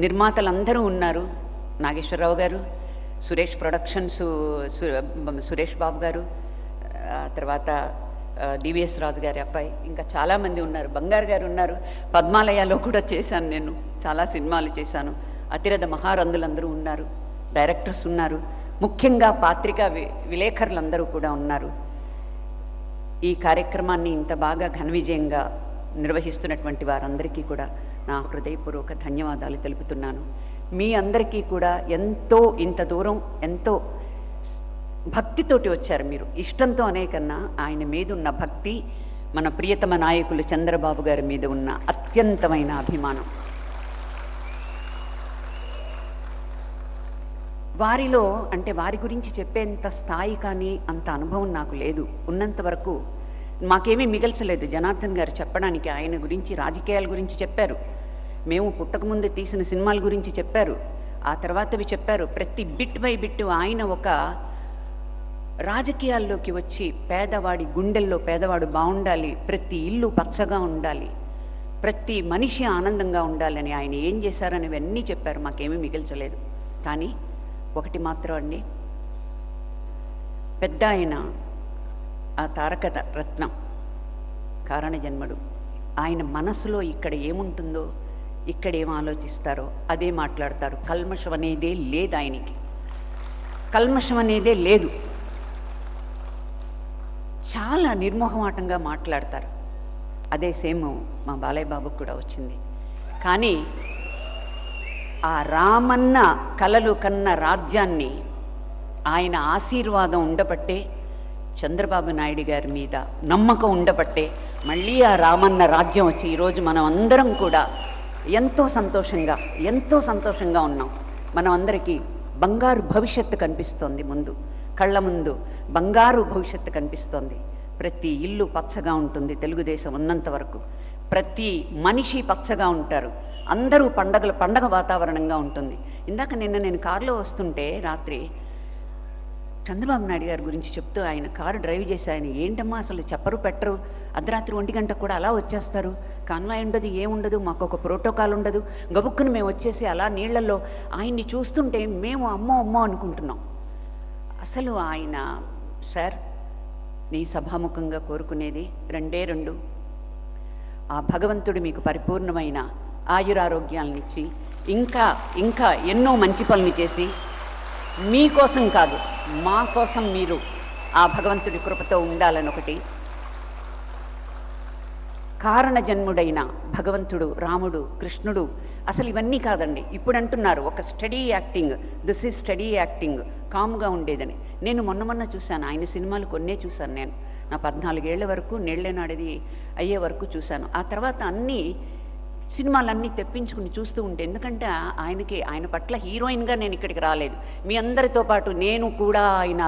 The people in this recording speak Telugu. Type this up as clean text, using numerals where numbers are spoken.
నిర్మాతలందరూ ఉన్నారు. నాగేశ్వరరావు గారు, సురేష్ ప్రొడక్షన్స్, సురేష్ బాబు గారు, తర్వాత డివిఎస్ రాజు గారి అబ్బాయి, ఇంకా చాలామంది ఉన్నారు. బంగారు గారు ఉన్నారు. పద్మాలయాలో కూడా చేశాను నేను, చాలా సినిమాలు చేశాను. అతిరథ మహారంధులందరూ ఉన్నారు. డైరెక్టర్స్ ఉన్నారు. ముఖ్యంగా పాత్రికా విలేకరులందరూ కూడా ఉన్నారు. ఈ కార్యక్రమాన్ని ఇంత బాగా ఘన విజయంగా నిర్వహిస్తున్నటువంటి వారందరికీ కూడా నా హృదయపూర్వక ధన్యవాదాలు తెలుపుతున్నాను. మీ అందరికీ కూడా ఎంతో ఇంత దూరం ఎంతో భక్తితోటి వచ్చారు మీరు. ఇష్టంతో అనే కన్నా ఆయన మీద ఉన్న భక్తి, మన ప్రియతమ నాయకులు చంద్రబాబు గారి మీద ఉన్న అత్యంతమైన అభిమానం. వారిలో అంటే వారి గురించి చెప్పేంత స్థాయి కానీ అంత అనుభవం నాకు లేదు. ఉన్నంత వరకు మాకేమీ మిగల్చలేదు. జనార్దన్ గారు చెప్పడానికి ఆయన గురించి, రాజకీయాల గురించి చెప్పారు. మేము పుట్టకముందు తీసిన సినిమాల గురించి చెప్పారు. ఆ తర్వాతవి చెప్పారు. ప్రతి బిట్ బై బిట్ ఆయన ఒక రాజకీయాల్లోకి వచ్చి పేదవాడి గుండెల్లో పేదవాడు బాగుండాలి, ప్రతి ఇల్లు పచ్చగా ఉండాలి, ప్రతి మనిషి ఆనందంగా ఉండాలని ఆయన ఏం చేశారనేవన్నీ చెప్పారు. మాకేమీ మిగిల్చలేదు. కానీ ఒకటి మాత్రం అండి, పెద్ద ఆయన ఆ తారక రత్నం కారణ జన్ముడు, ఆయన మనసులో ఇక్కడ ఏముంటుందో, ఇక్కడ ఏం ఆలోచిస్తారో అదే మాట్లాడతారు. కల్మషం అనేదే లేదు ఆయనకి. కల్మషం అనేదే లేదు. చాలా నిర్మోహమాటంగా మాట్లాడతారు. అదే సేమ్ మా బాలయ్య బాబుకు కూడా వచ్చింది. కానీ ఆ రామన్న కలలు కన్న రాజ్యాన్ని ఆయన ఆశీర్వాదం ఉండబట్టే, చంద్రబాబు నాయుడు గారి మీద నమ్మకం ఉండబట్టే మళ్ళీ ఆ రామన్న రాజ్యం వచ్చి ఈరోజు మనం అందరం కూడా ఎంతో సంతోషంగా ఉన్నాం. మనం అందరికీ బంగారు భవిష్యత్తు కనిపిస్తోంది. ముందు కళ్ళ ముందు బంగారు భవిష్యత్తు కనిపిస్తోంది. ప్రతి ఇల్లు పచ్చగా ఉంటుంది తెలుగుదేశం ఉన్నంత వరకు. ప్రతి మనిషి పచ్చగా ఉంటారు. అందరూ పండగ వాతావరణంగా ఉంటుంది. ఇందాక నేను కారులో వస్తుంటే రాత్రి చంద్రబాబు నాయుడు గారి గురించి చెప్తూ, ఆయన కారు డ్రైవ్ చేసి ఆయన ఏంటమ్మా అసలు చెప్పరు పెట్టరు, అర్ధరాత్రి 1 గంటకు కూడా అలా వచ్చేస్తారు, కాన్వాయ్ ఉండదు, ఏముండదు, మాకు ఒక ప్రోటోకాల్ ఉండదు, గబుక్కుని మేము వచ్చేసి అలా నీళ్లలో ఆయన్ని చూస్తుంటే మేము అమ్మో అనుకుంటున్నాం. అసలు ఆయన సార్, నీ సభాముఖంగా కోరుకునేది రెండు, ఆ భగవంతుడు మీకు పరిపూర్ణమైన ఆయురారోగ్యాలనిచ్చి ఇంకా ఎన్నో మంచి పనులు చేసి మీకోసం కాదు మా కోసం మీరు ఆ భగవంతుడి కృపతో ఉండాలని ఒకటి. కారణ జన్ముడైన భగవంతుడు, రాముడు, కృష్ణుడు, అసలు ఇవన్నీ కాదండి. ఇప్పుడు అంటున్నారు ఒక study acting, this is study acting, కామ్గా ఉండేదని. నేను మొన్న చూశాను ఆయన సినిమాలు కొన్నే చూశాను. నేను నా 14 ఏళ్ల వరకు నీళ్లేనాడిది అయ్యే వరకు చూశాను. ఆ తర్వాత అన్ని సినిమాలన్నీ తెప్పించుకుని చూస్తూ ఉంటే, ఎందుకంటే ఆయన పట్ల హీరోయిన్గా నేను ఇక్కడికి రాలేదు. మీ అందరితో పాటు నేను కూడా ఆయన